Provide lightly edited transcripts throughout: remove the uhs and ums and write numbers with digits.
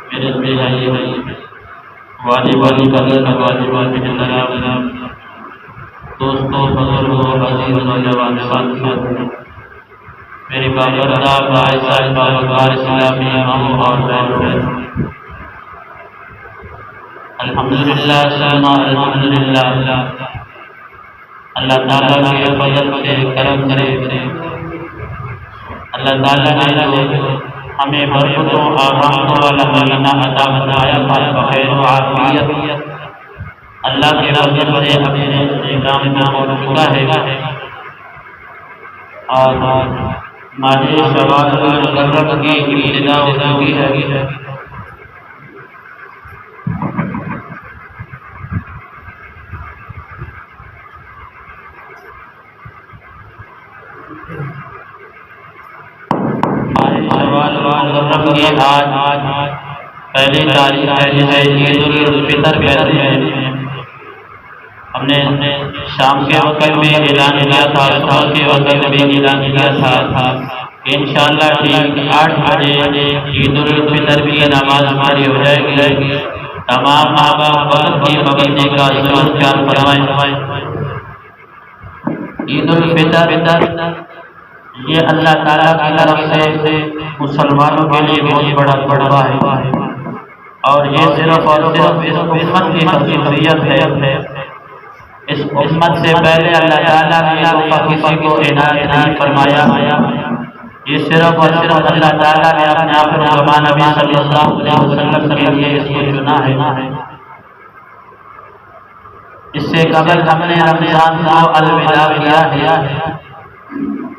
میرے بھائی واجبات کے جناب دوستوں بزرگوں عزیز نوجوان ساتھیوں، میری باقاعدہ باعث اسلامی امام اور بہن، الحمدللہ ثم الحمدللہ، اللہ تعالیٰ کے فضل سے کرم سے اللہ تعالیٰ نے ہمیں برکتوں اور رحمتوں والا مہینہ عطا فرمایا بخیر و عافیت، اللہ کے فضل سے اپنے نظام میں پہنچ چکا ہے اور ماہ شوال المحرم کی ابتدا ہو چکی ہے۔ محرم کی آج پہلی تاریخ ہے جسے عید الفطر کہتے ہیں۔ ہم نے شام کے وقت میں اعلان کیا تھا، صبح کے وقت بھی اعلان کیا تھا کہ انشاءاللہ ٹھیک 8 بجے عید الفطر کی نماز ہماری ہو جائے گی۔ تمام ماں باپ وقت کی پابندی کا ضرور خیال فرمائیں۔ عید الفطر یہ اللہ تعالیٰ کی طرف سے مسلمانوں کے لیے بہت بڑا تحفہ ہے اور یہ صرف اور صرف اس امت کی خصوصیت ہے۔ اس امت سے پہلے اللہ تعالیٰ نے یہ تحفہ کسی کو عنایت نہیں فرمایا، یہ صرف اور صرف اللہ تعالیٰ نے اپنے آپ نبی صلی اللہ علیہ وسلم کے لیے اس کو چنا ہے۔ اس سے قبل ہم نے رمضان کو الوداع کیا ہے۔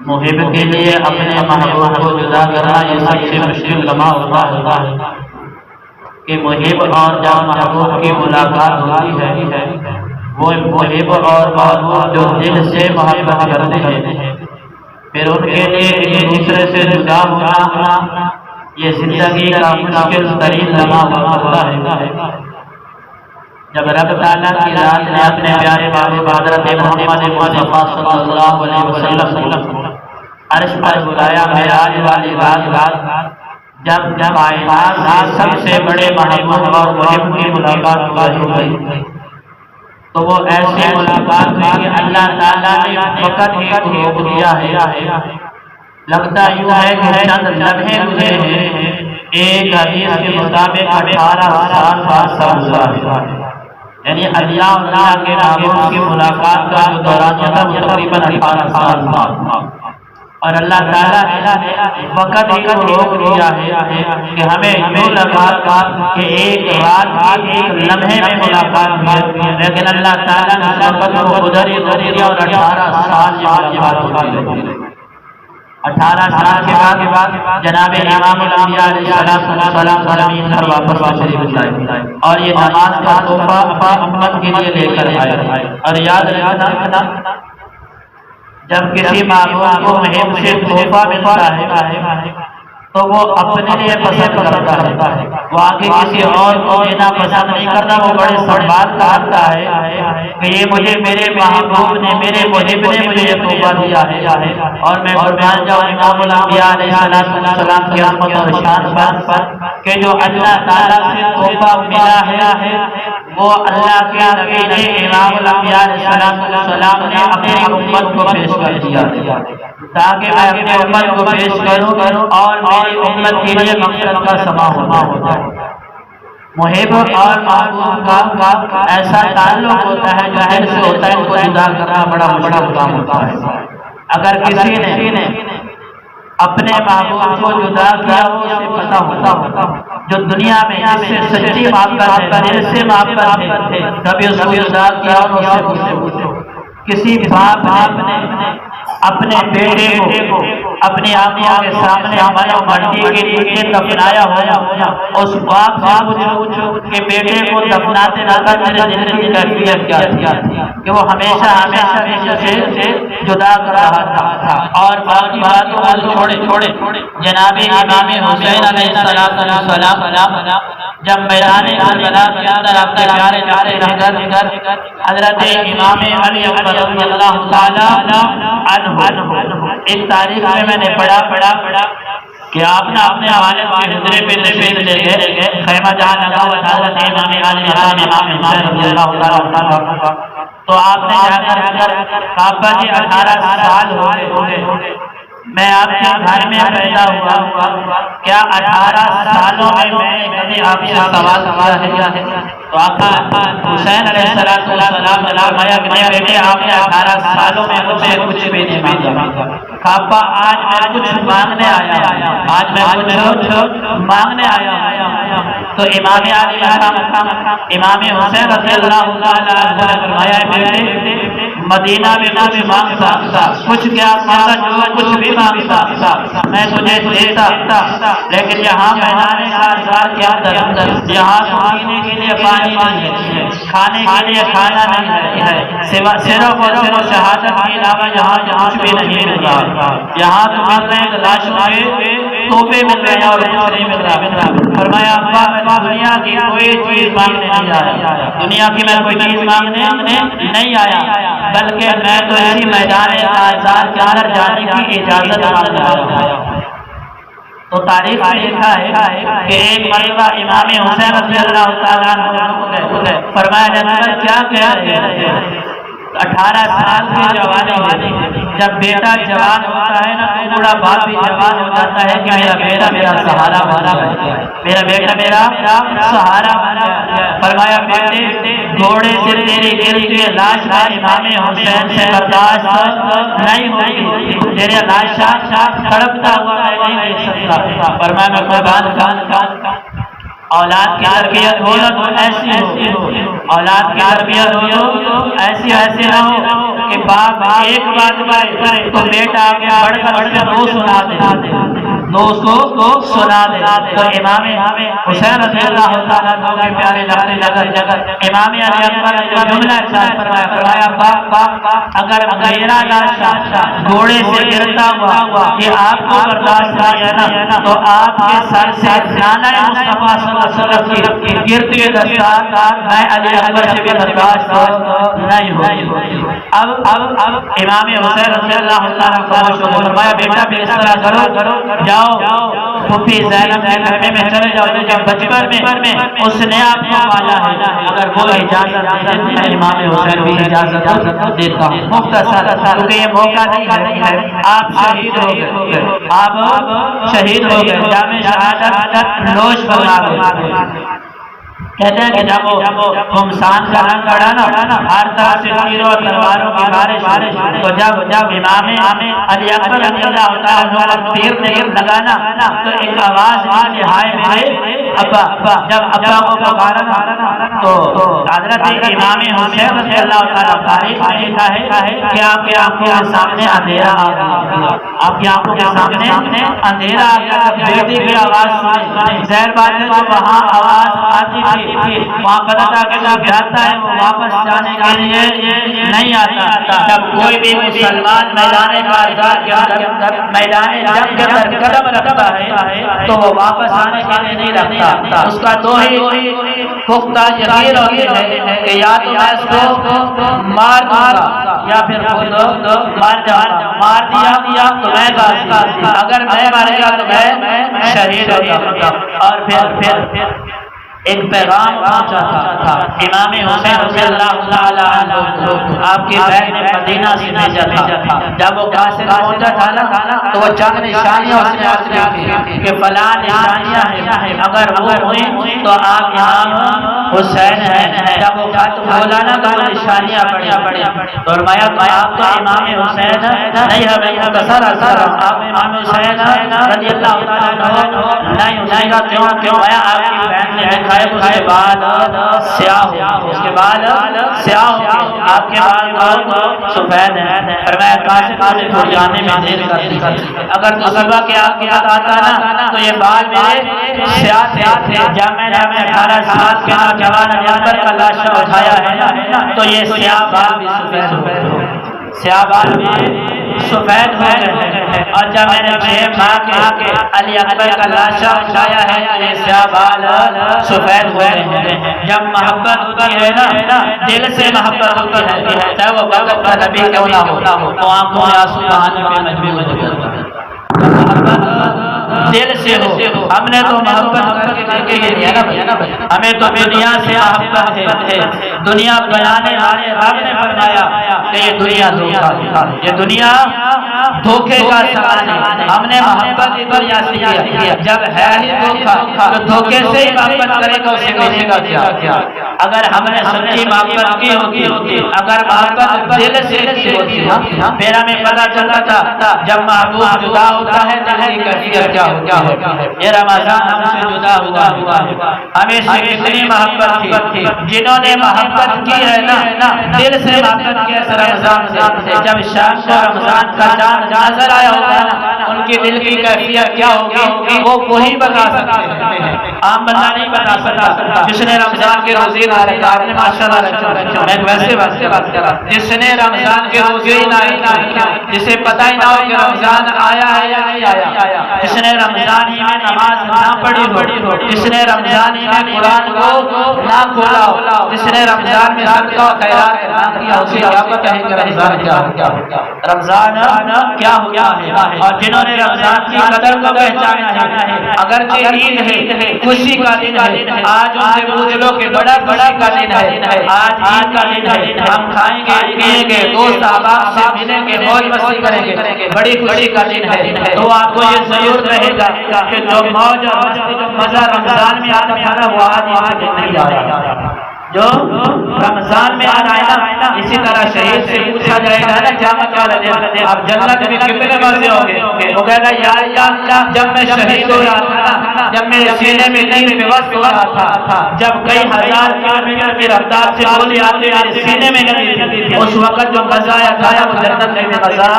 محب کے لیے اپنے محبوب کو جدا کرنا یہ سب سے مشکل لمحہ ہوتا ہے کہ محب اور جب محبوب کی ملاقات ہوتی ہے، وہ محب اور محبوب جو دل سے محبت کرتے ہیں، پھر ان کے لیے ایک دوسرے سے جدا ہونا یہ زندگی کا مشکل ترین لمحہ ہوتا ہے۔ جب رب تعالیٰ کی ذات نے اپنے پیارے محبوب حضرت محمد مصطفیٰ صلی اللہ علیہ وسلم عرش پر بلایا معراج والی رات، جب کائنات سب سے بڑے محبوب اور محب کی ملاقات ہو گئی تو وہ ایسی ملاقات ہوئی کہ اللہ تعالیٰ نے فقط ایک روک دیا ہے۔ لگتا یوں ہے کہ چند لمحے گزرے ہیں، ایک حدیث کے مطابق 18 سال بعد ہوا ہے، یعنی اللہ اللہ کے محبوب کی ملاقات کا جو دورانیہ تھا وہ تقریباً 18 سال تھا اور اللہ تعالیٰ نے فقط ایک روک دیا ہے کہ ہمیں یوں لگا کہ ایک رات ایک لمحے میں ملاقات ہوئی، لیکن اللہ تعالیٰ نے وقت کو ادھر ہی دے دیا اور 18 سال یہ بات ہوتی ہے۔ 18 سال کے بعد جناب امام الانبیاء علیہ السلام زمین پر واپس تشریف لائے اور یہ نماز کا تحفہ اپنی امت کے لیے لے کر آئے۔ اور یاد رکھنا، جب کسی محبوب کو محب سے تحفہ ملتا ہے تو وہ اپنے لیے پسند کرتا ہے، وہ آگے کسی اور کو دینا پسند نہیں کرتا، وہ بڑے سنبھال کر رکھتا ہے کہ یہ مجھے میرے محبوب نے، میرے محب نے مجھے یہ تحفہ دیا ہے اور میں قربان جاؤں امام الانبیاء علیہ السلام کی عظمت اور شان پر کہ جو اللہ تعالیٰ سے تحفہ ملا ہے وہ اللہ کے نبی نے امام الانبیاء علیہ السلام نے اپنی امت کو پیش کر دیا تاکہ میں اپنی امت کو پیش کروں اور میری امت کے لیے مغفرت کا سما ہو جائے۔ محب اور محبوب کا ایسا تعلق ہوتا ہے جو ظاہر سے ہوتا ہے، ان کو جدا کرنا بڑا کام ہوتا ہے۔ اگر کسی نے اپنے محبوب کو جدا کیا ہو، اسے پتہ ہوتا جو دنیا میں اس سے سچی محبت ہے، دل سے محبت ہے، کبھی اس کو جدا کیا اور اس سے پوچھو۔ کسی باپ نے اپنے بیٹے کو اپنی آنکھوں کے سامنے ہمارے مٹی کے نیچے دفنایا ہوا، اس باپ سے پوچھو کہ بیٹے کو دفناتے وقت میرے دل کی کیفیت کیا تھی کہ وہ ہمیشہ سے جدا کر رہا تھا۔ اور باقی باتوں کو چھوڑے جناب امام حسین علیہ السلام جب میدان کربلا کے اندر اپنے پیارے نگر حضرت امام علی رضی اللہ تعالی عنہ، اس تاریخ میں نے پڑھا کہ آپ نے اپنے والد کے حجرے پہ تشریف لے گئے خیمہ جہاں لگا ہوا تھا حضرت امام علی امام حسین رضی اللہ تعالیٰ عنہ، تو آپ نے جا کر کہا ابا جی 18 سال ہو گئے میں آپ کے گھر میں پیدا ہوا، کیا 18 سالوں میں میں نے کبھی آپ سے سوال کیا ہے؟ تو آقا حسین علیہ السلام نے فرمایا کہ نہیں بیٹے، آپ نے 18 سالوں میں مجھ سے کچھ بھی نہیں مانگا۔ ابا آج میں کچھ مانگنے آیا، آج میں کچھ مانگنے آیا۔ تو امام علی امام حسین رضی اللہ تعالیٰ عنہ نے فرمایا بیٹے مدینہ میں کچھ مانگتا، کچھ کیا مانگتا، جو کچھ بھی مانگتا میں تجھے دیتا، لیکن یہاں میدان کارزار کے اندر یہاں پینے کے لیے پانی نہیں ہے، کھانے کے لیے کھانا نہیں ہے، صرف اور صرف شہادت کے علاوہ یہاں کچھ بھی نہیں مل رہا۔ یہاں تو مل رہے ہیں لاشوں کے توپے مل رہے ہیں اور کچھ نہیں مل رہا۔ فرمایا ابا میں دنیا کی کوئی چیز مانگنے نہیں آیا، دنیا کی میں کوئی چیز مانگنے نہیں آیا، بلکہ میں تو اسی میدان کارزار کے اندر جانے کی اجازت مانگنے آیا۔ تو تاریخ میں لکھا ہے کہ ایک مرتبہ امام حسین رضی اللہ تعالیٰ عنہ فرمایا جناب کیا کہہ رہے ہیں؟ 18 سال کی جوانی، جب بیٹا جوان ہوتا ہے نا تو بوڑھا باپ بھی جوان ہو جاتا ہے کہ میرا بیٹا میرا سہارا بنا ہے، میرا بیٹا میرا سہارا بنا ہے۔ فرمایا بیٹے گھوڑے سے تیری گری کے لاش کا امام حسین سے برداشت نہیں ہوگی، تیرے لاش تڑپتا ہوا میں نہیں دیکھ سکتا۔ فرمایا میں قربان اولاد کی تربیت ہو نہ تو ایسی ہو، اولاد کی تربیت ہو ایسی نہ ہو کہ باپ ایک بات کرے تو بیٹا آگے بڑھ کر اس کو سنا دے، دوست کو سنا دے۔ تو امام حسین رضی اللہ تعالیٰ عنہ کے پیارے جگہ امام علی اکبر نے جو جملہ ارشاد فرمایا باپ اگر میرا لاش گھوڑے سے گرتا ہوا یہ آپ کو برداشت نہیں ہے نا تو آپ کے سر سے نانا مصطفیٰ صلی اللہ علیہ وسلم کی گرتی ہوئی دستار میں علی اکبر سے بھی برداشت نہیں ہوگی۔ اب امام حسین رضی اللہ تعالیٰ عنہ فرمایا بیٹا بھی اس طرح کرو، جاؤ پھوپھی زینب کے گھر میں چلے جاؤ، جب بچپن میں اس نے آپ کو پالا ہے، اگر وہ اجازت دے میں امام حسین بھی اجازت دیتا ہوں۔ مختصر کیونکہ یہ موقع نہیں ہے، آپ شہید ہو گئے، آپ شہید ہو گئے، جامع شہادت نوش فرما گئے۔ کہتے ہیں کہ جب گمسان کا رنگ اڑا نا ہر طرح سے تیروں اور تلواروں کی بارش، تو جب امام علی اکبر رضی اللہ تعالیٰ عنہ تیر نے لگانا تو ایک آواز آئی ہائے میرے ابا۔ جب ابا کو پکارا تو حضرت امام حسین رضی اللہ تعالیٰ تاریخ میں لکھا ہے کہ آپ کی آنکھوں کے سامنے اندھیرا آ گیا، آپ کی آنکھوں کے سامنے اندھیرا آ گیا۔ بیٹی کی آواز سنی، ظاہر بات ہے جو وہاں آواز آتی تھی وہاں پتہ کہ جو جاتا ہے وہ واپس جانے کے لیے نہیں آتا۔ جب کوئی بھی مسلمان میدان کارزار کے اندر میدان جنگ کے اندر قدم رکھتا ہے تو وہ واپس آنے کے لیے نہیں رکھتا، اس کا دو ہی پختہ یقین ہوتی ہے کہ یا تو میں اس کو مار دوں گا یا پھر خود مار جاؤں گا، مار دیا تو میں غازی، اگر میں مر گیا تو میں شہید ہو جاؤں گا۔ اور پھر ایک پیغام پہنچا تھا امام حسین رضی اللہ تعالیٰ عنہ آپ کی بہن نے مدینہ سے بھیجا تھا۔ جب وہ قاصد پہنچا تھا نا تو وہ چند نشانیاں اس نے عرض کی کہ فلاں نشانیاں ہیں، اگر وہ ہوئی تو آپ امام حسین ہیں۔ جب وہ خط بولا نا تو وہ نشانیاں پڑھی، فرمایا کہ آپ تو امام حسین نہیں، ہمیں مختصر اثر آپ امام حسین رضی اللہ تعالیٰ عنہ نہیں گا، کیوں آپ کی بہن نے دکھایا اس کے بعد سیاہ ہو، اس کے بعد سیاہ ہو، آپ کے بعد بہت سفید ہے۔ فرمایا قاصد مجھے چھوڑ جانے میں دیر کر، اگر تو صبح کے آپ کے ہاتھ آتا نا تو یہ بال میرے سیاہ تھے۔ جب میں نے 18 سال کے نوجوان علی اکبر کا لاشا اٹھایا ہے نا تو یہ سیاہ بال بھی سفید ہو گئے، سیاہ بال بھی سفید ہو گئے۔ اور جب میں نے جیب کھا کے علی اکبر کا لاشا اٹھایا ہے تو یہ سیاہ بال سفید ہو گئے ہیں۔ جب محبت ہوتی ہے نا دل سے محبت ہوتی ہے، چاہے وہ وقت کا نبی کیوں نہ ہو، تو آنکھوں میں آنسو بہانے پہ مجبور ہو جاتا ہے۔ محبت دل سے ہو. ہم نے تو محبت کر کے لیا نا، ہمیں تو دنیا سے محبت ہے. دنیا بنانے والے رب نے فرمایا کہ یہ دنیا دھوکا ہے، یہ دنیا دھوکے کا سامان ہے. ہم نے محبت دنیا سے کیا، جب ہے ہی دھوکا تو دھوکے سے ہی محبت کرے گا، اسے ملے گا کیا؟ اگر ہم نے سچی محبت کی ہوتی، اگر محبت دل سے کی ہوتی، پھر ہمیں پتہ چلتا تھا جب محبوب جدا ہوتا ہے دل کی کیفیت کیا ہوتی ہے. یہ رمضان ہم سے جدا ہوا ہے، ہمیں سے کتنی محبت تھی. جنہوں نے محبت کی ہے نا، دل سے محبت کی ہے رمضان سے، جب شام کو رمضان کا چاند نظر آیا ہوگا نا، ان کی دل کی کیفیت کیا ہوگی وہ وہی بتا سکتے ہیں، عام بندہ نہیں بتا سکتا. جس نے رمضان کے روزے نہ رکھے، آپ نے ماشاءاللہ رکھا، میں ویسے بات کر رہا. جس نے رمضان کے روزے نہ رکھے، جسے پتہ ہی نہ ہو کہ رمضان آیا ہے یا نہیں آیا، جس نے رمضان ہی میں نماز نہ پڑھی ہو، جس نے رمضان ہی میں قرآن کو نہ کھولا ہو، جس نے رمضان میں صدقہ و خیرات نہ کیا، اسے کیا پتہ ہے کہ رمضان کیا ہوتا ہے، رمضان کیا ہوتا ہے. اور جنہوں نے رمضان کی قدر کو پہچانا ہے، اگرچہ عید ہے، خوشی کا دن ہے، آج ان سے پوچھ لو کہ بڑا کا دن ہے، آج عید کا دن ہے، ہم کھائیں گے پیئیں گے، دوست احباب سے ملیں گے، موج مستی کریں گے، بڑی خوشی کا دن ہے. تو آپ کو یہ ضرور رہے گا کہ جو موج اور مستی کا مزہ رمضان میں آتا تھا نا، وہ آج عید میں نہیں آیا. جو رمضان میں آ رہا ہے نا، اسی طرح شہید سے پوچھا جائے گا نا قیامت والے دن آپ جنت میں کتنے مزے ہوں گے؟ وہ کہے گا یا اللہ جب میں شہید ہو رہا تھا، جب میرے سینے میں تیر پیوست ہو رہا تھا، جب کئی ہزار کلومیٹر کی رفتار سے گولی آتی میرے سینے میں لگی تھی، اس وقت جو مزہ آیا وہ جنت میں مزہ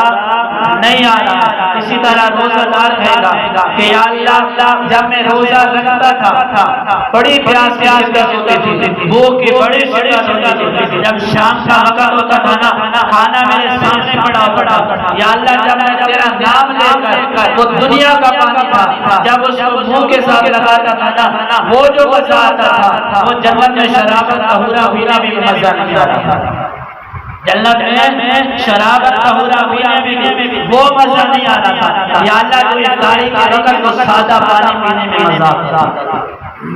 نہیں آ رہا. اسی طرح روزہ دار کہے گا کہ یا اللہ جب میں روزہ رکھتا تھا بڑی پیاس ہوتی تھی، بھوک کی بڑی شدت ہوتی تھی، جب شام کا وقت ہوتا تھا نا، کھانا میرے سامنے پڑا، یا اللہ جب میں تیرا نام لے کر وہ دنیا کا پانی تھا، جب اس کو منہ کے ساتھ لگاتا تھا نا، وہ جو مزہ آتا تھا وہ جنت میں شرابت طہورا پینے میں بھی مزہ نہیں آتا تھا. جنت میں شرابت طہورا پینے میں وہ مزہ نہیں آتا تھا. یا اللہ جو افطاری کے وقت کو سادہ پانی پینے میں مزہ آتا تھا،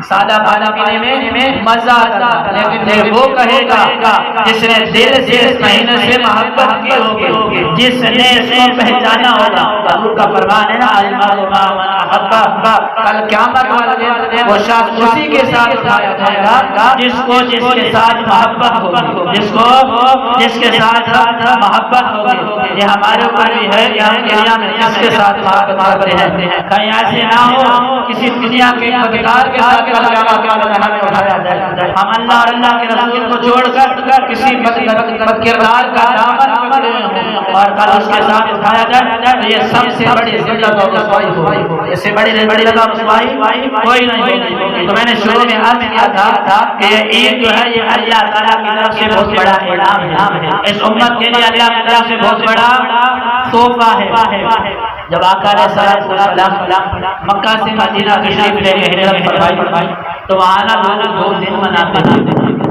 سادہ پانی پینے میں مزہ آتا تھا. لیکن وہ کہے گا جس نے دل سے اس مہینے سے محبت کی ہوگی، جس نے اس کو پہچانا ہوگا. حضور کا فرمان ہے نا کل قیامت والے دن وہ شخص اسی کے ساتھ اٹھایا جائے گا جس کے ساتھ محبت ہوگی، جس کے ساتھ محبت ہوگی. یہ ہمارے اوپر بھی ہے کہ ہم دنیا میں جس کے ساتھ محبت کرتے ہیں، کہیں ایسے نہ ہو کسی دنیا کے بدکار کے ساتھ کل قیامت والے دن ہمیں اٹھایا جائے، ہم اللہ اور اللہ کے رسول کو چھوڑ کر کسی بد کردار کا دامن پکڑے ہوں اور کل اس کے ساتھ اٹھایا جائے، تو یہ سب سے بڑی ذلت اور رسوائی ہوگی. اس سے بڑی ذلت اور رسوائی کوئی نہیں ہوگی. تو میں نے شروع میں عرض کیا تھا کہ یہ عید جو ہے یہ اللہ تعالیٰ کی طرف سے بہت بڑا انعام ہے، اس امت کے لیے اللہ کی طرف سے بہت بڑا تحفہ ہے. جب آقا علیہ السلام مکہ سے مدینہ تشریف لے کے ہجرت فرمائی تو وہاں لوگ 2 دن مناتے تھے.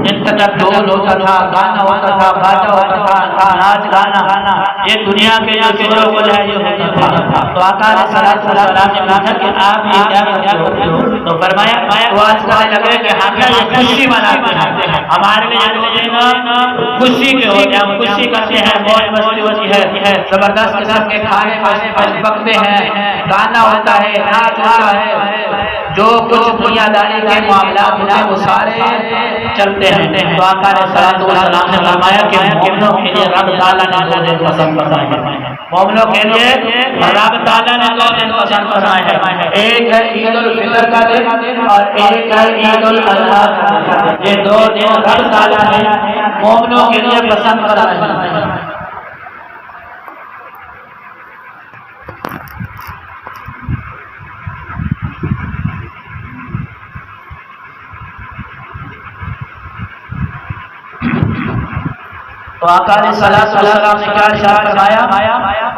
ان تک ڈھول ہوتا تھا، گانا ہوتا تھا، باجا ہوتا تھا، ناچ گانا، یہ دنیا کے جو شور و غل ہے یہ ہوتا تھا. تو آقا علیہ السلام نے کہا کہ آپ یہ کیا کرتے ہو؟ تو فرمایا وہ آج کہنے لگے کہ ہم یہ خوشی مناتے ہیں، ہمارے لیے خوشی کے ہوتے ہیں، ہم خوشی کرتے ہیں، موج مستی ہوتی ہے، زبردست قسم کے کھانے پکتے ہیں، گانا ہوتا ہے، ناچ ہوتا ہے، جو کچھ دنیا داری کے معاملات ہوتے ہیں وہ سارے چلتے ہیں. تو آقا علیہ السلام نے فرمایا کہ مومنوں کے لیے رب تعالیٰ نے 2 دن پسند فرمائے ہیں، مومنوں کے لیے رب تعالیٰ نے 2 دن پسند فرمائے ہیں. ایک ہے عید الفطر کا دن اور ایک ہے عید الاضحیٰ کا دن. یہ 2 دن رب تعالیٰ نے مومنوں کے لیے پسند فرمائے ہیں. تو آقا علیہ السلام نے کیا ارشاد فرمایا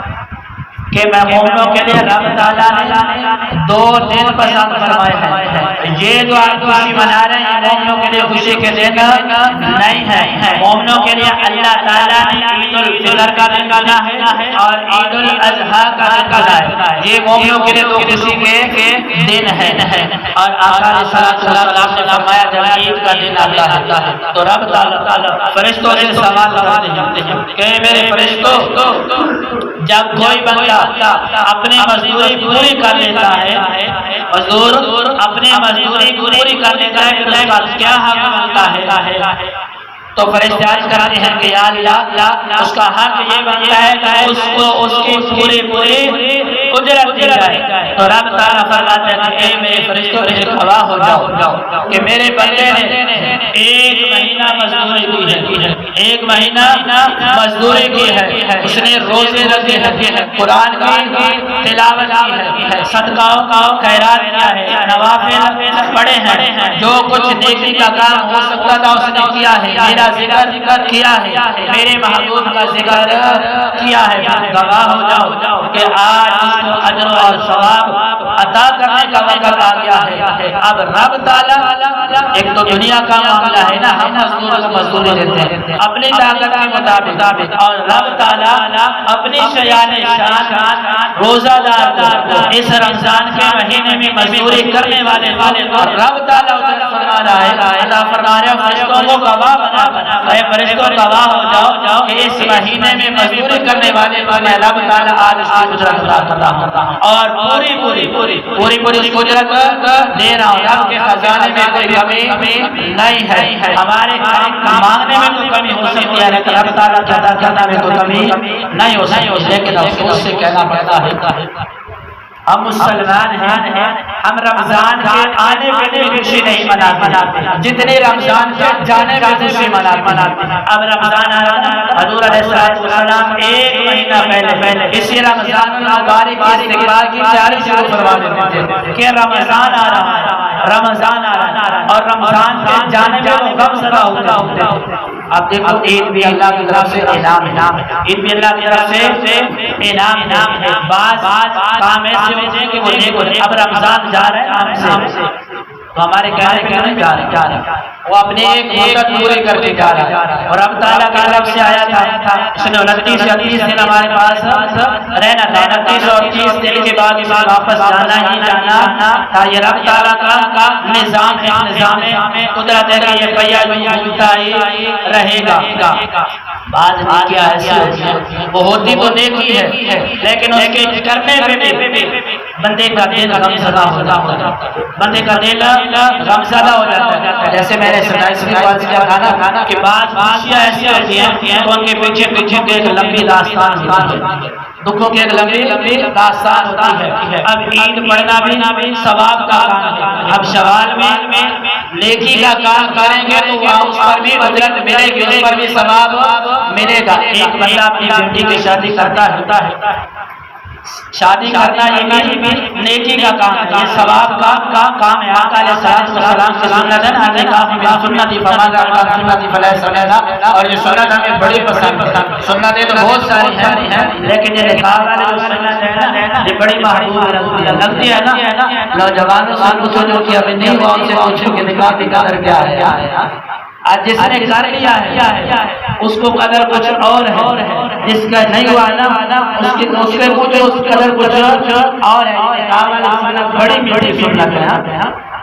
کہ میں مومنوں کے لیے رب تعالیٰ نے 2 دن پسند فرمائے ہیں. یہ جو آپ خوشی منا رہے ہیں مومنوں کے لیے خوشی کے دن نہیں ہے، مومنوں کے لیے اللہ تعالیٰ نے عید الفطر کا دن رکھا ہے اور عید الاضحیٰ کا دن رکھا ہے، یہ مومنوں کے لیے تو خوشی کے دن ہے۔ اور آقا علیہ السلام نے فرمایا جب عید کا دن آتا ہے تو رب تعالیٰ فرشتوں سے سوال کرتے ہیں کہ میرے فرشتوں جب کوئی بندہ اپنی مزدوری پوری کر لیتا ہے، مزدور اپنی مزدوری پوری کر لیتا ہے تو اس کا کیا حق بنتا ہے؟ تو فرشتے عرض کرتے ہیں کہ یا اللہ اس کا حق یہ بنتا ہے کہ اس کو اس کی پوری اجرت دی جائے۔ تو رب تعالیٰ فرماتے ہیں کہ اے میرے فرشتوں گواہ ہو جاؤ کہ میرے بندے نے 1 مہینہ مزدوری کی ہے، 1 مہینہ مزدوری کی ہے، اس نے روزے رکھے ہیں، قرآن کی تلاوت کی ہے، صدقہ خیرات کیا ہے، نوافل پڑھے ہیں، جو کچھ نیکی کا کام ہو سکتا تھا اس نے کیا ہے، میرا ذکر کیا ہے، میرے محبوب کا ذکر کیا ہے۔ گواہ ہو جاؤ کہ آج اس کو اجر اور ثواب عطا کرنے کا وقت آ گیا ہے۔ اب رب تعالیٰ ایک تو دنیا کا معاملہ ہے نا، ہم مزدور کو مزدوری دیتے ہیں اپنی طاقت کے مطابق، اور رب تعالیٰ اپنی شیان شان روزہ دار اس رمضان کے مہینے میں مزدوری کرنے والے رب تعالیٰ فرما رہا ہے، اللہ فرما رہے ہیں فرشتوں کو گواہ بنا، اے فرشتوں گواہ ہو جاؤ کہ اس مہینے میں مزدوری کرنے والے میں رب تعالیٰ آج اس کی اجرت ادا کرتا ہوں اور پوری اجرت دے رہا ہوں۔ رب کے خزانے میں کوئی کمی نہیں ہے، ہمارے مانگنے میں کوئی کمی ہو سکتی ہے لیکن رب تعالیٰ چاہتا میں کوئی کمی نہیں ہو سکتی، لیکن افسوس سے کہنا پڑتا ہے ہم مسلمان ہیں، ہم رمضان کے آنے کے لیے خوشی نہیں مناتے جتنی رمضان کے جانے میں خوشی مناتے ہیں۔ اب رمضان آ رہا ہے، حضور علیہ السلام 1 مہینہ پہلے اسی رمضان المبارک کی استقبال کی تیاری شروع کروا دیتے تھے کہ رمضان آ رہا ہے اور رمضان کے جانے میں وہ غم زدہ ہوتے ہیں۔ اب دیکھو عید بھی اللہ کی طرف سے انعام ہے، عید بھی اللہ کی طرف سے انعام ہے۔ بعض کام ایسے ہوتے ہیں کہ وہ دیکھو اب رمضان جا رہے ہیں ہم سے تو ہمارے کہنے کیوں نہیں جا رہے، وہ اپنے ایک مدت پوری کر کے جا رہا ہے اور رب تعالیٰ کی طرف سے آیا تھا اس نے 29 یا 30 دن ہمارے پاس رہنا تھا، 29 اور 30 دن کے بعد اس میں واپس جانا ہی جانا تھا۔ یہ رب تعالیٰ کا نظام ہے، نظام قدرت ہے کہ یہ پہیا گھومتا ہی رہے گا۔ بعض نیکیاں ایسی ہوتی ہیں وہ ہوتی تو نیکی ہے لیکن اس کے کرنے پہ بھی بندے کا دل غمزدہ ہوتا ہے، بندے کا دل غمزدہ ہو جاتا ہے۔ جیسے میں نے کھانا کہ بعض خوشیاں ایسی ہوتی ہیں ان کے پیچھے ایک لمبی داستان ہوتی ہے، دکھوں کی ایک لمبی داستان ہوتی ہے۔ اب عید پڑھنا بھی ثواب کا کام ہے، اب شوال میں نیکی کا کام کریں گے تو اس پر بھی اجرت ملے گی، اس پر بھی ثواب ملے گا۔ ایک بندہ اپنی بیٹی کی شادی کرتا ہے، شادی کرنا یہ بھی نیکی کا کام ہے، یہ ثواب کا کام ہے۔ آقا علیہ السلام کی سنت ہے نا، نکاح میں سنتی فمن رغب عن سنتی فلیس منی، اور یہ سنت ہمیں بڑی پسند ہے۔ سنتیں تو بہت ساری ہیں لیکن یہ نکاح والی جو سنت ہے نا یہ بڑی محبوب لگتی ہے نا۔ نوجوانوں سے پوچھو جو کہ ابھی نہیں ہوا ان سے پوچھو کہ نکاح کی قدر کیا ہے۔ آج جس نے کر لیا ہے اس کو قدر کچھ اور ہے، جس کا نہیں ہوا نا اس کے پوچھو اس قدر کچھ اور ہے۔ بڑی میٹھی سنت ہے۔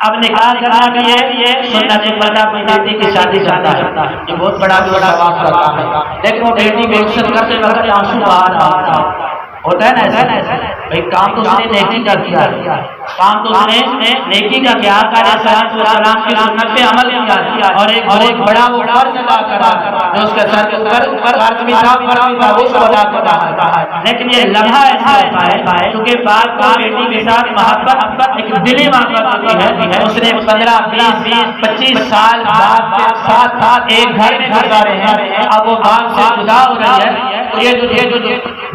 اب نکاح کرنا بھی ہے سنت ہے، بندہ اپنی بیٹی کی شادی کرتا ہے، یہ بہت بڑا ثواب کا کام ہے، لیکن وہ بیٹی بے عزت کرتے وقت آنسو بہا ہوتا ہے نا ایسا بھائی کام تو اس نے نیکی کا کیا، کام تو اس نے نیکی کا کیا، آقا علیہ السلام کی سنت پہ عمل کیا اور ایک بہت بڑا وہ فرض ادا کرا جو اس کے سر کے اوپر فرض بھی تھا اس کو ادا کرا ہے۔ لیکن یہ لمحہ ایسا ہوتا ہے کیونکہ باپ کو بیٹی کے ساتھ محبت ایک دلی محبت ہوتی ہے، اس نے 15 20 25 سال باپ کے ساتھ ایک گھر میں گزارے ہیں، اب وہ باپ سے جدا ہو رہی ہے۔ یہ جو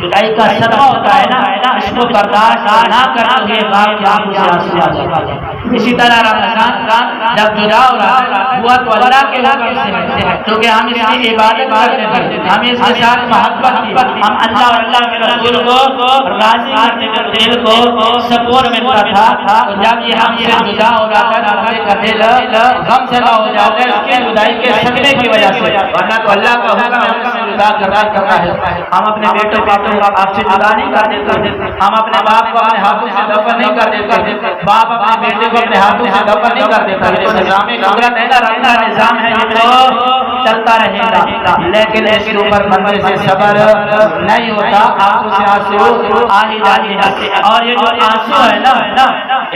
جدائی کا صدمہ ہوتا ہے نا، اس کو برداشت نہ کرتے ہوئے باپ کی آنکھوں سے آنسو آ جاتے ہیں۔ اسی طرح رمضان جب جدا ہو رہا ہوا تو اللہ کے حکم سے ہے، کیونکہ ہم اس کی عبادت کرتے تھے، ہمیں اس کے ساتھ محبت تھی، ہم اللہ اور اللہ کے رسول کو راضی کرنے کے دل کو سکون ملتا تھا۔ تو جب یہ ہم سے جدا ہو جاتا ہے ہمارے کا دل غم زدہ ہو جاتا ہے اس کی جدائی کے صدمے کی وجہ سے، ورنہ تو اللہ کا حکم ہے ہم سے جدا کرنا ہے۔ ہم اپنے بیٹوں کو آپ سے جدا نہیں کر دیتے، ہم اپنے باپ کو اپنے ہاتھوں سے دفن نہیں کر دیتے، باپ اپنے بیٹے کو اپنے ہاتھوں سے دفن نہیں کر دیتا۔ یہ نظام قدرت ہے نا، رب کا نظام ہے، یہ تو چلتا رہے گا، لیکن اس کے اوپر بندے سے صبر نہیں ہوتا، آنکھوں سے آنسو آ ہی جاتے ہیں۔ اور یہ جو آنسو ہے نا،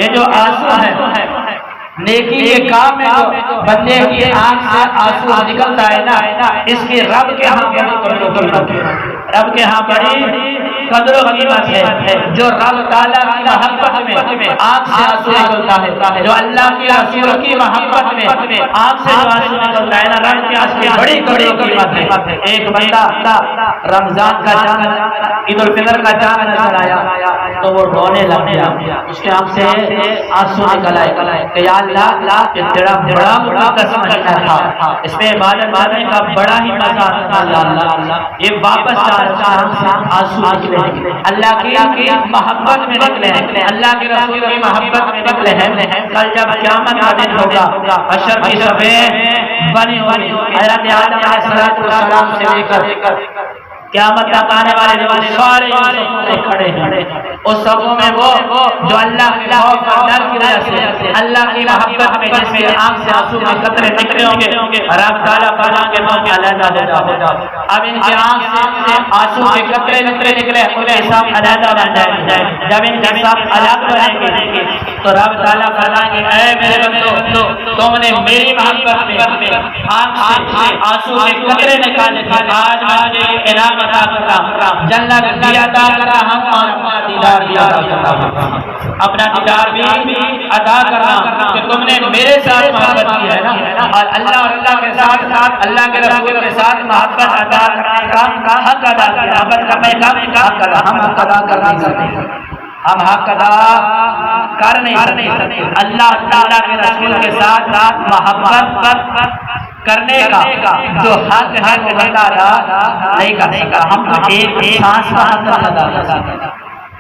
یہ جو آنسو ہے نیکی کے کام میں جو بندے کی آنکھ سے آنسو نکلتا ہے نا، اس کی رب کے ہاں بڑی قدر و قیمت ہے، رب کے ہاں بڑی قدر و قیمت ہے۔ جو رب تعالیٰ کی محبت میں آنکھ سے آنسو نکلتا ہے، جو اللہ کے رسول کی محبت میں آنکھ سے آنسو نکلتا ہے نا، رب کے آنسو کی بڑی قدر و قیمت ہے۔ ایک بندہ رمضان کا چاند، عید الفطر کا چاند نظر آیا تو وہ رونے لگ گیا، اس کے آنکھ سے آنسو نکل آئے کہ یا اللہ یہ تیرا بڑا مقدس مہینہ تھا، اس میں عبادت کرنے کا بڑا ہی مزہ تھا، یا اللہ یہ واپس آنسو نکلے، اللہ کی محبت میں نکلے، اللہ کے رسول کی محبت میں نکلے ہیں۔ کل جب قیامت کا دن ہوگا، حشر کی صفیں بنی ہوئی، حضرت آدم علیہ السلام سے لے کر قیامت تک آنے والے لوگ سارے کھڑے ہیں، اس صفوں میں وہ جو اللہ کے خوف اور ڈر کی وجہ سے اللہ کی محبت میں جس میں آنکھ سے آنسو کے قطرے نکلے ہوں گے، رب تعالیٰ فرمائیں گے علیحدہ ہو جاؤ، اب ان کی آنکھ سے آنسو کے قطرے نکلے، ان کے سب علیحدہ بن جائیں گے۔ جب ان کے سب الگ بنیں گے تو رب تعالیٰ فرمائیں گے اے میرے بندو، تم نے میری محبت میں آنکھ سے آنسو کے قطرے نکالے تھے، آج مجھے انعام عطا کرنا، جنت بھی عطا کرنا، ہم اپنا دیدار بھی عطا کرنا، اپنا دیدار بھی عطا کرنا کہ تم نے میرے ساتھ محبت کی ہے نا۔ اور اللہ اور اللہ کے ساتھ اللہ کے رسول کے ساتھ محبت ادا کرنے کا حق ادا کیا، محبت کرنے کا حق ادا، ہم حق ادا کر نہیں سکتے، ہم حق ادا کر نہیں سکتے۔ اللہ تعالیٰ کے رسول کے ساتھ محبت کرنے کا جو حق ہے وہ بندہ ادا نہیں کر سکتا۔ ہم تو ایک سانس کا حق ادا کر سکتے،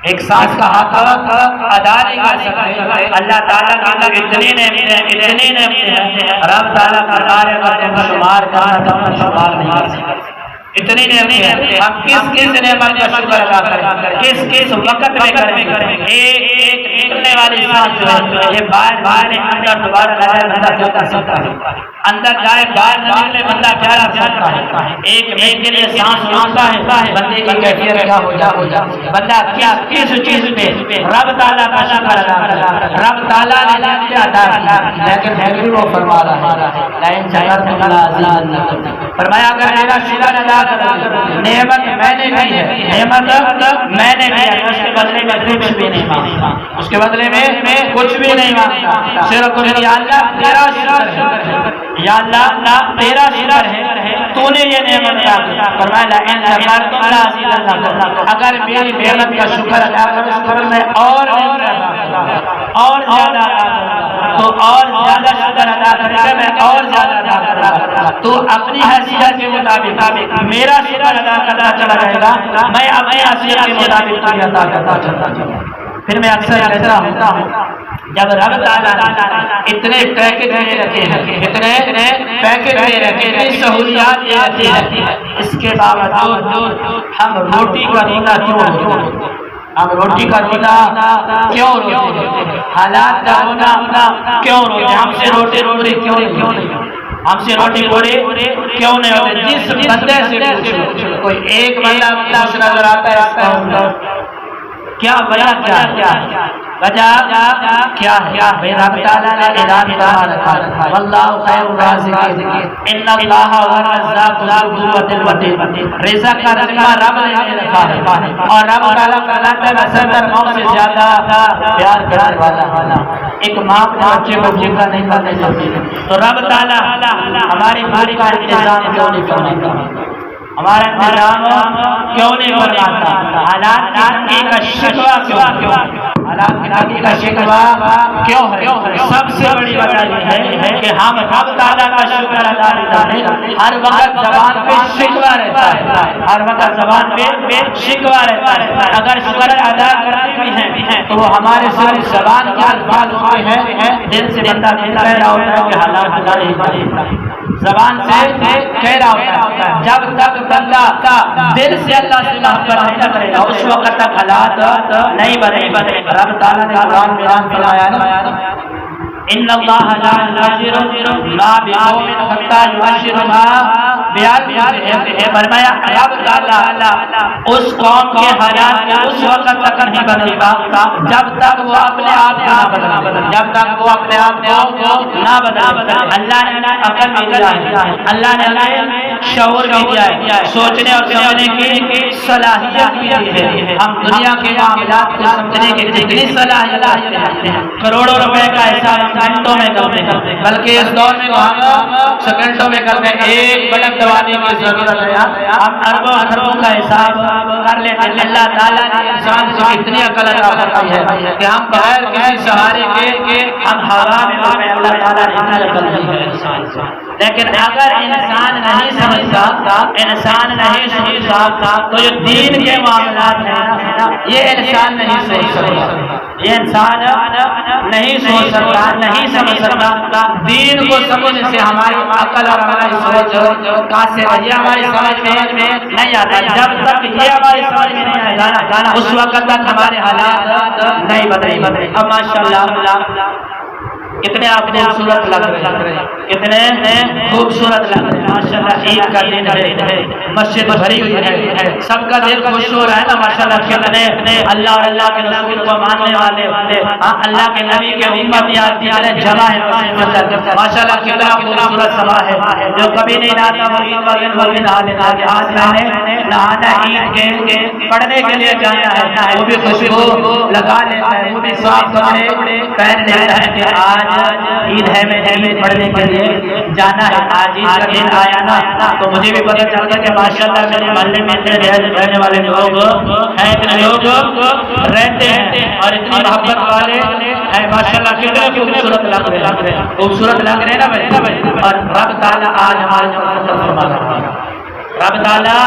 ایک سانس کا حق ادا نہیں کر سکتے۔ اللہ تعالیٰ کی اتنی نعمتیں ہیں، رب تعالیٰ کا دار اگر تم شمار کرنا تو ہم شمار نہیں کر سکتے، اتنی نعمتیں ہم کس نعمت کا شکر ادا کریں، کس وقت میں کریں۔ ایک نکلنے والی سانس جو ہے یہ باہر اندر دوبارہ جائے بندہ کیا کر سکتا ہے، اندر جائے باہر نہ نکلے بندہ کیا کر سکتا ہے۔ ایک منٹ کے لیے سانس روکتا ہے، بندے کی کیفیت کیا ہو جائے، بندہ کس چیز پہ رب تعالیٰ کا شکر ادا کرے، رب تعالیٰ نے نعمتیں عطا کی، لیکن پھر بھی وہ فرما رہا ہے لئن شکرتم لأزیدنکم، فرمایا اگر میرا شکر ادا کرو، نعمت میں نے دی ہے، نعمت میں نے دی ہے، اس کے بدلے میں کچھ بھی نہیں مانگتا، اس کے بدلے میں کچھ بھی نہیں مانگتا، صرف تمہیں یا اللہ تیرا شکر ہے، یا اللہ تیرا شکر ہے، تو نے یہ نعمت عطا کی۔ فرمایا لئن شکرتم لأزیدنکم، اگر میری نعمت کا شکر ادا کرو شکر میں اور زیادہ ادا کروں تو اور زیادہ شکر ادا کرے میں اور زیادہ ادا کروں، تو اپنی حیثیت کے مطابق میرا شکر ادا کرنا چلا جائے گا، میں اپنی حیثیت کے مطابق تجھے عطا کرتا چلا۔ پھر میں اکثر کہتا ہوں جب رب تعالیٰ اتنے پیکج دے رکھے ہیں، اتنے پیکج دے رکھے ہیں، اتنی سہولیات دے رکھی ہے، اس کے باوجود ہم روٹی کا رونا کیوں روتے ہیں، ہم روٹی کا رونا کیوں روتے ہیں، حالات کا رونا کیوں روتے ہیں، ہم سے روٹی کیوں نہیں، ہم سے روٹی پوری کیوں نہیں ہوتے۔ جس بندے سے پوچھو، کوئی ایک بندہ نظر آتا ہے اس کا کیا وجہ کیا ہے؟ بھئی رب تعالیٰ نے اعلان فرما رکھا ہے واللہ خیر الرازقین، ان اللہ هو الرزاق ذو القوة المتین، رزق کا ذمہ رب نے رکھا ہے، اور رب تعالیٰ فرماتا ہے بسندر موت سے زیادہ پیار کرنے والا۔ ایک ماں اپنے بچے کو بھوکا نہیں کرنے سکتی، تو رب تعالیٰ ہماری بھوک کا انتظام کیوں نہیں کرنے کا، ہمارا نظام کیوں نہیں فرماتا؟ حالات کی تنگی کا شکوہ کیوں؟ حالات کی تنگی کا شکوہ کیوں ہے؟ سب سے بڑی وجہ یہ ہے کہ ہم رب تعالیٰ کا شکر ادا نہیں کرتے۔ ہر وقت زبان پہ شکوہ رہتا ہے، ہر وقت زبان پہ شکوہ رہتا ہے۔ اگر شکر ادا کرتے بھی ہیں تو وہ ہمارے صرف زبان کے الفاظ ہوتے ہیں، دل سے بندہ کہہ رہا ہوتا ہے کہ حالات نہیں، زبان سے کہہ رہا ہوتا ہے۔ جب تک بندہ دل سے اللہ سے محبت نہیں کرے گا اس وقت تک حالات نہیں بنے۔ رب تعالیٰ نے قرآن میں اعلان فرمایا ہے ان اللہ لا یغیر ما بقوم حتی یغیروا ما بانفسہم، فرمایا رب تعالیٰ اس قوم کے حالات اس وقت تک نہیں بدلے گا جب تک وہ اپنے آپ کو نہ بدلے، جب تک وہ اپنے آپ کو نہ بدلے۔ اللہ نے ہمیں عقل بھی دیا ہے، اللہ نے ہمیں شعور بھی دیا ہے، سوچنے اور سمجھنے کی صلاحیت بھی دی ہے۔ ہم دنیا کے معاملات کو سمجھنے کی جتنی صلاحیت رکھتے ہیں، کروڑوں روپے کا حساب گھنٹوں میں کرتے ہیں، بلکہ اس دور میں ہم سیکنڈوں میں کرتے ہیں۔ ایک بٹن دبانے کی ضرورت ہے، ہم اربوں خربوں کا حساب کر لیتے ہیں۔ اللہ تعالیٰ نے انسان کو اتنی عقل عطا فرمائی ہے کہ ہم بغیر کسی سہارے کے ہم ہوا میں اڑ رہے ہیں۔ اللہ تعالیٰ نے اتنی عقل دی ہے انسان کو، لیکن اگر انسان نہیں سمجھتا، انسان نہیں سمجھتا تو یہ دین کے معاملات ہیں یہ انسان نہیں سوچ سکتا، یہ انسان نہیں سوچ سکتا، نہیں سمجھ سکتا۔ دین کو سمجھنے سے ہماری عقل اور ہماری سوچ قاصر ہے، یہ ہماری سمجھ میں نہیں آتا۔ جب تک یہ ہماری سمجھ میں نہیں آئے گا اس وقت تک ہمارے حالات نہیں بدلے۔ اب ماشاءاللہ کتنے آپ خوبصورت لگ رہے ہیں، کتنے خوبصورت لگ رہے ہیں ماشاءاللہ۔ عید کا دن ہے، مسجد بھری ہوئی ہے، سب کا دل خوش ہو رہا ہے نا ماشاءاللہ۔ کتنے اللہ اور اللہ کے رسول کو ماننے والے اللہ کے نبی کے امت یاد جمع ہے ماشاءاللہ۔ کتنا خوبصورت سما ہے، جو کبھی نہیں نہاتا وہ بھی نہا لیتا ہے۔ آج میں نے نہانا عید کے پڑھنے کے لیے جانا ہے، وہ بھی خوشبو لگا لیتا ہے، وہ بھی صاف کپڑے پہن لیتا ہے کہ آج عید ہے، میں عید پڑھنے کے لیے جانا ہے۔ آج عید کا دن آیا نا تو مجھے بھی پتہ چل گیا کہ ماشاءاللہ میرے محلے میں اتنے رہنے والے لوگ ہیں، اتنے لوگ رہتے ہیں اور اتنی محبت والے ہیں ماشاءاللہ۔ کتنے خوبصورت لگ رہے ہیں، خوبصورت لگ رہے ہیں نا بھائی۔ اور رب تعالیٰ آج ہمارے فرما رہا ہے، رب تعالیٰ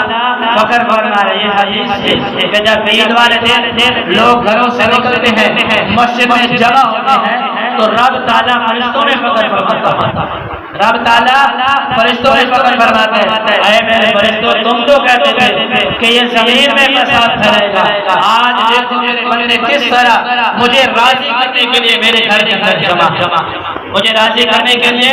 فخر فرما رہے ہیں۔ حدیث ہے کہ جب عید والے دن لوگ گھروں سے نکلتے ہیں، مسجد میں جمع ہوتے ہیں تو رب تعالیٰ فرشتوں میں فخر فرماتا ہے، رب تعالیٰ فرشتوں میں فخر فرماتے ہیں اے میرے فرشتوں تم تو کہتے تھے کہ یہ زمین میں فساد پھیلے گا، آج دیکھو میرے بندے کس طرح مجھے راضی کرنے کے لیے میرے گھر کے اندر جمع، مجھے راضی کرنے کے لیے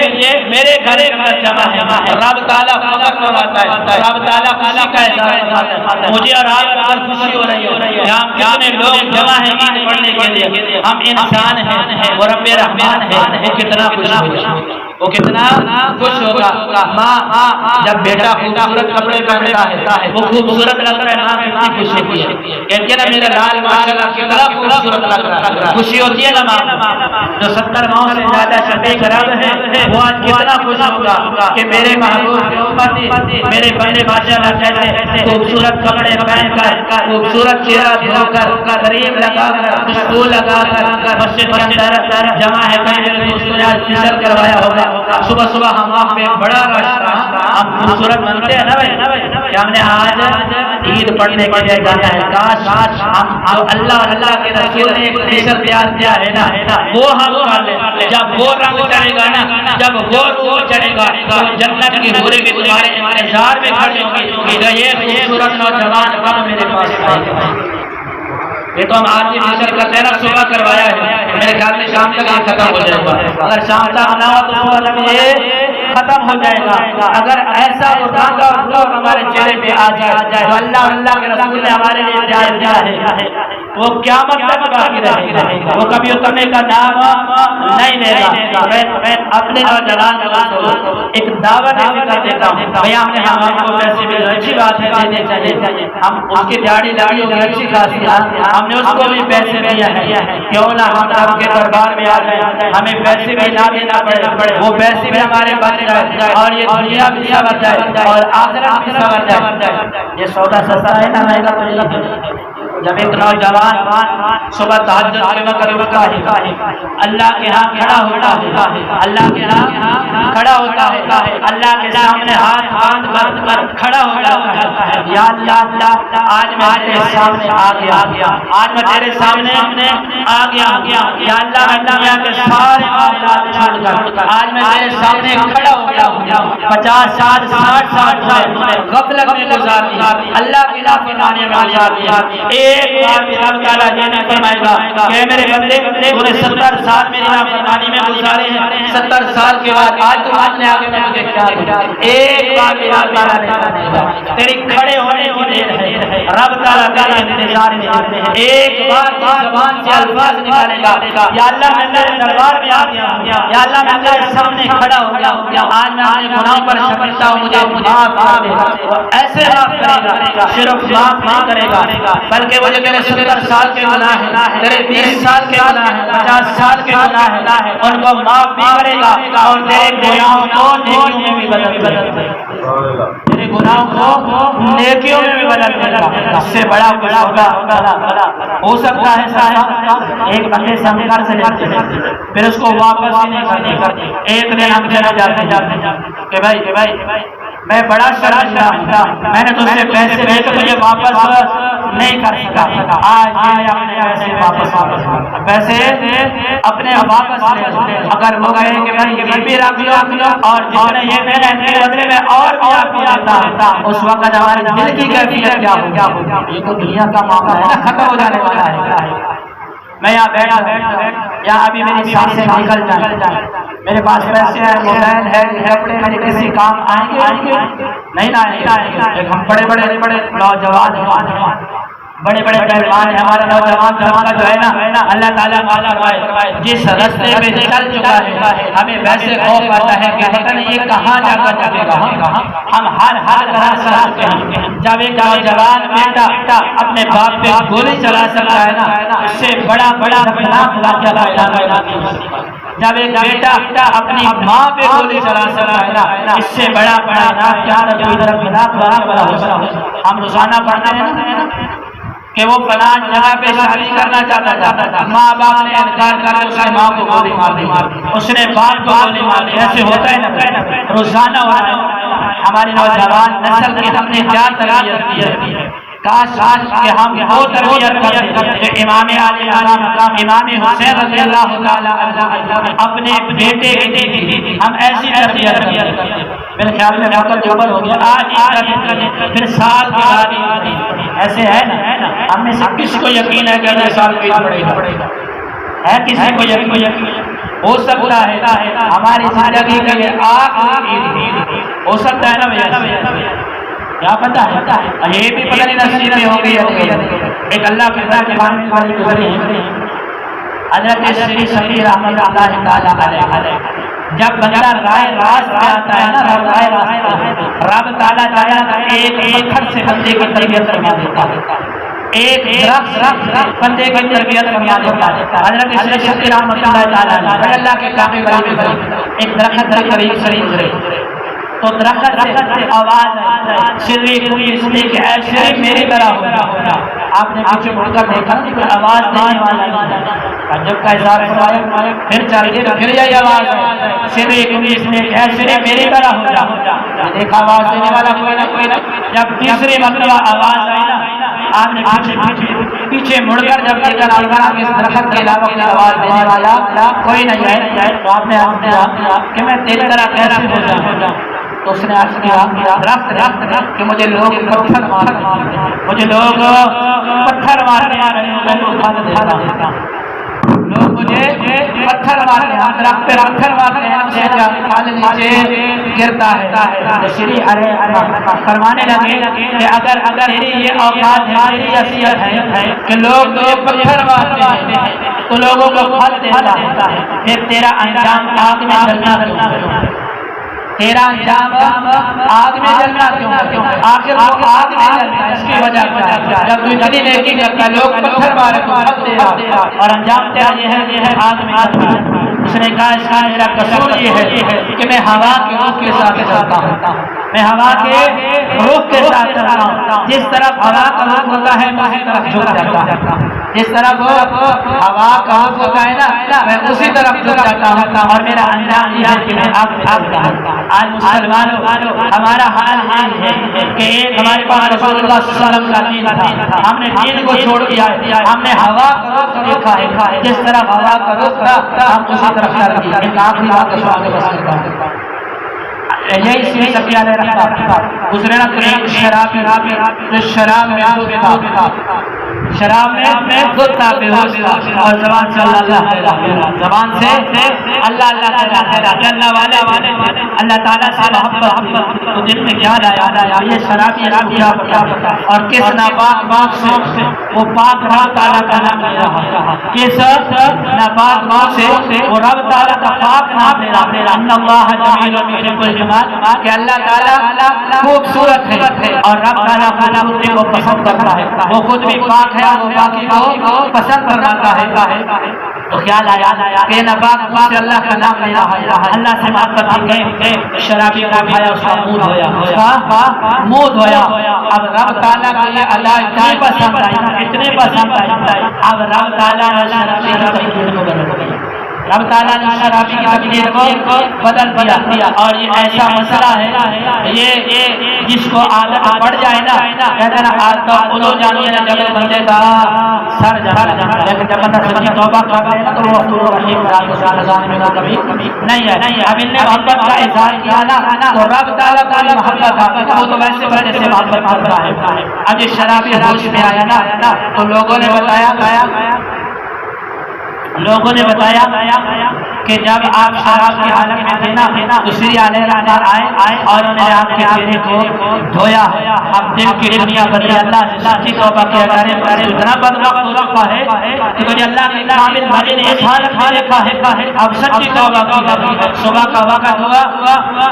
میرے گھر کے اندر جمع ہے۔ رب تعالیٰ فخر فرماتا ہے، رب تعالیٰ خوشی کا اظہار فرماتا ہے۔ مجھے اور آپ کو خوشی ہو رہی ہے، یہاں کتنے لوگ جمع ہیں عید پڑھنے کے لیے، ہم انسان ہیں، وہ رب رحمان ہے، وہ کتنا خوش ہوگا، وہ کتنا خوش ہوگا۔ ماں جب بیٹا خوبصورت کپڑے پہنتا ہے وہ خوبصورت لگ رہا ہے، ماں کتنی خوش ہوتی ہے، کہتی ہے نا میرا لال ماشاءاللہ کتنا خوبصورت لگ رہا ہے، خوشی ہوتی ہے نا ماں۔ جو 70 ماؤں سے زیادہ شبے کرب ہے وہ آج کتنا خوش ہوگا کہ میرے محبوب کے امتی میرے بندے ماشاءاللہ کیسے خوبصورت کپڑے پہن کر، خوبصورت چہرہ دھو کر، کریم لگا کر، خوشبو لگا کر مسجد کے اندر جمع ہے۔ کہیں میرے دوستوں نے آج فیصل کروایا ہوگا، صبح صبح ہم وہاں پہ بڑا رش رہا، ہم خوبصورت بنتے ہیں نا بھائی کہ ہم نے آج عید پڑھنے کے لیے جانا ہے۔ کاش ہم اللہ اور اللہ کے رسول نے ایک فیصل بیان کیا ہے نا وہ ہم کر لیں۔ جب وہ رنگ چڑھے گا نا، جب وہ روح چڑھے گا تو جنت کی حوریں بھی تمہارے انتظار میں کھڑی ہوں گی کہ یہ خوبصورت نوجوان کب میرے پاس آئے گا۔ یہ تو ہم آج ہی فیصل کرتے ہیں نا، صبح کروایا ہے، میرے خیال میں شام تک یہ ختم ہو جائے گا۔ اگر شام تک نہ ہو تو صبح تک یہ ختم ہو جائے گا۔ اگر ایسا وہ رنگ اور نور ہمارے چہرے پہ آ جائے تو اللہ اللہ کے رسول نے ہمارے لیے جائز کیا ہے وہ قیامت تک باقی رہے گا، وہ کبھی اترنے کا نام نہیں لے گا۔ میں اپنے نوجوان کو ایک دعوت کر دیتا ہوں، بھیا ہم نے ہم کو پیسے بھی اچھی بات ہے دینے چاہیے، ہم اس کی داڑھی لڑی ہوگی اچھی خاصی، ہم نے اس کو بھی پیسے دیا ہے، کیوں نہ ہم آپ کے دربار میں آ جائیں، ہمیں پیسے بھی نہ دینا پڑے، وہ پیسے بھی ہمارے بچ جائے اور یہ دنیا بھی سنور جائے اور آخرت بھی سنور جائے۔ یہ سودا سستا ہے نا مہنگا تو نہیں۔ جب ایک نوجوان صبح تہجد کے وقت اٹھتا ہے، اللہ کے ہاں کھڑا ہوتا ہے، اللہ کے ہاں کھڑا ہوتا ہے، اللہ کے سامنے ہاتھ باندھ کر کھڑا ہو جاتا ہے، یا اللہ آج میں تیرے سامنے آ گیا، آج میں تیرے سامنے آ گیا، یا اللہ میں دنیا کے سارے معاملات چھوڑ کر آج میں تیرے سامنے کھڑا ہو گیا ہوں۔ 50 سال 60 سال غفلت میں گزار دیا، اللہ کی نافرمانی میں گزار دیا۔ ایک بار بھی رب تعالیٰ یہ نہیں فرمائے گا کہ میرے بندے تو نے 70 سال میری نافرمانی میں گزارے ہیں، 70 سال کے بعد آج تو اپنے آگے میں مجھے کیا دوں؟ ایک بار بھی رب تعالیٰ نہیں فرمائے گا۔ تیری کھڑے ہونے کی دیر ہے، رب تعالیٰ تیرے انتظار میں ہے۔ ایک بار تو زبان سے الفاظ نکالے گا، یا اللہ میں تیرے دربار میں آ گیا، یا اللہ میں تیرے سامنے کھڑا ہو گیا، آج میں اپنے گناہوں پر شرمندہ ہوں، مجھے معاف کر دے۔ ایسے معاف کرے گا، صرف معاف نہیں کرے گا بلکہ وہ جو تیرے 70 سال کے گناہ ہیں، تیرے 30 سال کے گناہ ہیں، 50 سال کے گناہ ہیں، ان کو معاف بھی کرے گا اور تیرے گناہوں کو نیکیوں میں بھی بدل دے گا، تیرے گناہوں کو نیکیوں میں بھی بدل دے گا۔ اس سے بڑا ہو سکتا ہے صاحب ایک بندے سے ہم قرض لیتے ہیں، پھر اس کو واپس ہی نہیں کرتے، ایک دن ہم چلے جاتے کہ بھائی میں بڑا شرمندہ ہوں، میں نے تجھ سے پیسے لے کے مجھے واپس نہیں کر سکا، آج اپنے پیسے اپنے واپس لے۔ اگر وہ کہے کہ بھائی یہ بھی رکھ لو اور جتنے یہ میں نے میرے بدلے میں اور بھی آپ کو دیتا، اس وقت ہمارے دل کی کیفیت کیا ہوگی؟ یہ تو دنیا کا معاملہ ہے نا، ختم ہو جانے والا ہے۔ میں یہاں بیٹھا یا ابھی میری سانسیں نکل جائیں، میرے پاس پیسے ہیں، موبائل ہے، کپڑے میرے کسی کام آئیں گے؟ نہیں آئیں گے۔ ہم بڑے نوجوان ہیں، بڑے پہلوان ہیں، ہمارے نوجوان زمانہ جو ہے نا، اللہ تعالیٰ فرمائے جس رستے پہ چل چکا ہے ہمیں ویسے خوف آتا ہے کہ پتہ نہیں یہ کہاں جا کر چلے گا۔ ہم ہر طرح سے سوچتے ہیں جب ایک نوجوان بیٹا اپنے باپ پہ گولی چلا سکتا ہے نا، اس سے بڑا خطرناک واقعہ پیدا نہیں ہوتا۔ جب ایک بیٹا اپنی ماں پہ گولی چلا سکتا ہے نا، اس سے بڑا ہم روزانہ پڑھتے ہیں کہ وہ فلان جگہ پہ شادی کرنا چاہتا تھا، ماں باپ نے انکار کر اس نے ماں کو گولی مار دی، اس نے باپ کو گولی مار دی۔ ایسے ہوتا ہے نا، روزانہ ہو رہا ہے۔ ہماری نوجوان نسل کی ہم نے کیا تربیت کی ہے، کاش کہ ہم وہ تربیت کرتے جو امام علی امام حسین رضی اللہ تعالیٰ عنہ اپنے بیٹے کی تھی، ہم ایسی تربیت کرتے۔ میرے خیال میں موقع جو ہو گیا آج پھر سال کے بعد ایسے ہے نا، ہم میں سے کس کو یقین ہے کہ اگلے سال کوئی پڑے گا؟ ہے کسی کو یقین؟ ہو سکتا ہے ہماری زندگی کا یہ آخری ہو سکتا ہے نا بھیا، کیا پتہ ہے، یہ بھی پتہ نہیں نصیب میں ہوگی یا نہیں۔ ایک اللہ کے بندے کے بارے میں والی گزری ہے، حضرت سری صفی رحمۃ اللہ تعالیٰ علیہ، جب بندہ رائے راست پہ آتا ہے نا، رائے راست رب تعالیٰ ایک پتھر سے بندے کی تربیت فرما دیتا ہے، ایک درخت بندے کی تربیت فرما دیتا ہے۔ حضرت سری صفی رحمۃ اللہ تعالیٰ علیہ اللہ کے کعبے میں ایک درخت قریب سے گزرے تو درخت سے آواز سری اس نے کہ اے سری میری طرح ہونا۔ آپ نے پیچھے مڑ کر دیکھا کہ کوئی آواز دینے والا نہیں، جب کا اظہار فرمایا پھر چاہیے پھر یہی آواز سری اس نے کہ اے سری میری طرح ہونا، دیکھا آواز دینے والا کوئی نہ، جب تیسری مرتبہ آواز آئی نا، آپ نے پیچھے مڑ کر جب دیکھا اللہ کے درخت کے علاوہ کوئی آواز دینے والا کوئی نہیں ہے، تو آپ نے عرض کیا کہ میں تیری طرح کیسے ہو جاؤں؟ تو اس نے عرض کیا درخت کہ مجھے لوگ پتھر مارتے ہیں، مجھے لوگ پتھر مارتے ہیں، میں تو پھل دیتا ہوں، لوگ مجھے پتھر مارتے ہیں، درخت پہ پتھر مارتے ہیں، اسے جب پھل نیچے گرتا ہے۔ شری فرمانے لگے کہ اگر میری یہ اوقات ہے، میری حیثیت ہے کہ لوگ تجھے پتھر مارتے ہیں تو لوگوں کو پھل دیتا ہے، پھر تیرا انجام آگ میں جلنا کیوں؟ تیرا انجام آگ میں جلنا کیوں؟ آخر وہ آگ میں جلنا اس کی وجہ کیا ہے؟ جب تو اتنی نیکی کرتا لوگ پتھر مارے تو پھل دے رہا اور انجام تیرا یہ ہے آگ میں جلنا۔ اس نے کہا اس کا میرا قصور یہ ہے کہ میں ہوا کے رخ کے ساتھ چلتا ہوں، میں ہوا کے رخ کے ساتھ چلتا ہوں، جس طرف ہوا کا رخ ہوتا ہے میں اسی طرف جھک جاتا ہوں، جس طرف ہوا کا رخ ہوتا ہے نا میں اسی طرف جھک جاتا ہوں، اور میرا انجام یہ ہے کہ میں آپ آج مسلمانوں ہمارا حال یہ ہے کہ ایک ہمارے پاس رسول اللہ صلی اللہ علیہ وسلم کا دین تھا، ہم نے دین کو چھوڑ دیا ہے، ہم نے ہوا کا رخ دیکھا ہے، جس طرف ہوا کا رخ تھا ہم اسی طرف چل دیے۔ ایک آخری بات کا سوال بس کرتا ہوں، یہی سی سفی علیہ رحمہ گزرے نا تو ایک شراب میں دودھ تھا بے ہوش تھا، اور زبان سے زبان سے اللہ والے اللہ تعالیٰ سے محبت تو دل میں کیا لایا یہ شرابی اور کس ناپاک بات سے وہ پاک رب تعالیٰ کا نام لے رہا، کس ناپاک بات سے وہ رب تعالیٰ کا پاک نام لے رہا، ان اللہ جمیل یحب الجمال، کہ اللہ تعالیٰ خوبصورت ہے اور رب تعالیٰ خوبصورتی کو پسند کرتا ہے، وہ خود بھی پاک ہے اور وہ باقی کو پسند فرماتا ہے۔ تو خیال آیا کہ ناپاک بات سے اللہ کا نام لے رہا ہے، اللہ سے محبت گئے، شرابی کو کھایا اس کا منہ دھویا، اب رب تعالیٰ کا یہ اللہ اتنی پسند آئی، اب رب تعالیٰ نے شرابی کو بدل دیا، رب تعالیٰ نے شرابی کی تقدیر کو بدل دیا، اور یہ ایسا مسئلہ ہے یہ جس کو عادت پڑ جائے نا، کہتے نا عادت اولو جانی ہے جب بندے کا سر جانا، لیکن جب بندہ سچی توبہ کرتا ہے نا تو وہ غفور رحیم ذات و شان میں کبھی نہیں ہے۔ اب ان نے محبت کا اظہار کیا نا تو رب تعالیٰ کا محبت آ، وہ تو ویسے وجہ سے محبت کرتا ہے۔ اب یہ شرابی ہوش میں آیا نا تو لوگوں نے بتایا کہ جب آپ شراب کی حالت میں تھے نا تو سری علیہ رحمہ آئے اور انہوں نے آپ کے چہرے کو دھویا، اب دل کی دنیا بدلی، اللہ سے سچی توبہ کیا کرے، اتنا بدبخت ہو رکھا ہے کہ مجھے اللہ کے کامل بھائی نے اس حالت میں دیکھا ہے، اب سچی توبہ کی، صبح کا وقت ہوا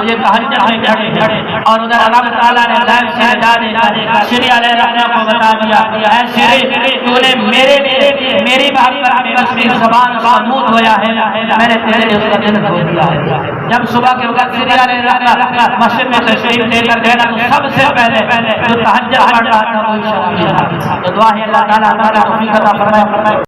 مجھے تہجد میں جھڑے، اور ادھر اللہ تعالیٰ نے غیب سے ندا سری علیہ رحمہ کو بتا دیا، اے سری تو نے میری محبت میں اپنی زبان کا منہ دھویا ہے، میں نے تیرے اس کا دل دھو دیا ہے۔ جب صبح کے وقت سری علیہ رحمہ مسجد میں تشریف لے کر گئے تو سب سے پہلے جو تہجد پڑھ رہا تھا وہ شرابی تھا۔ تو دعا ہے اللہ تعالیٰ ہمارا توفیق عطا فرمائے۔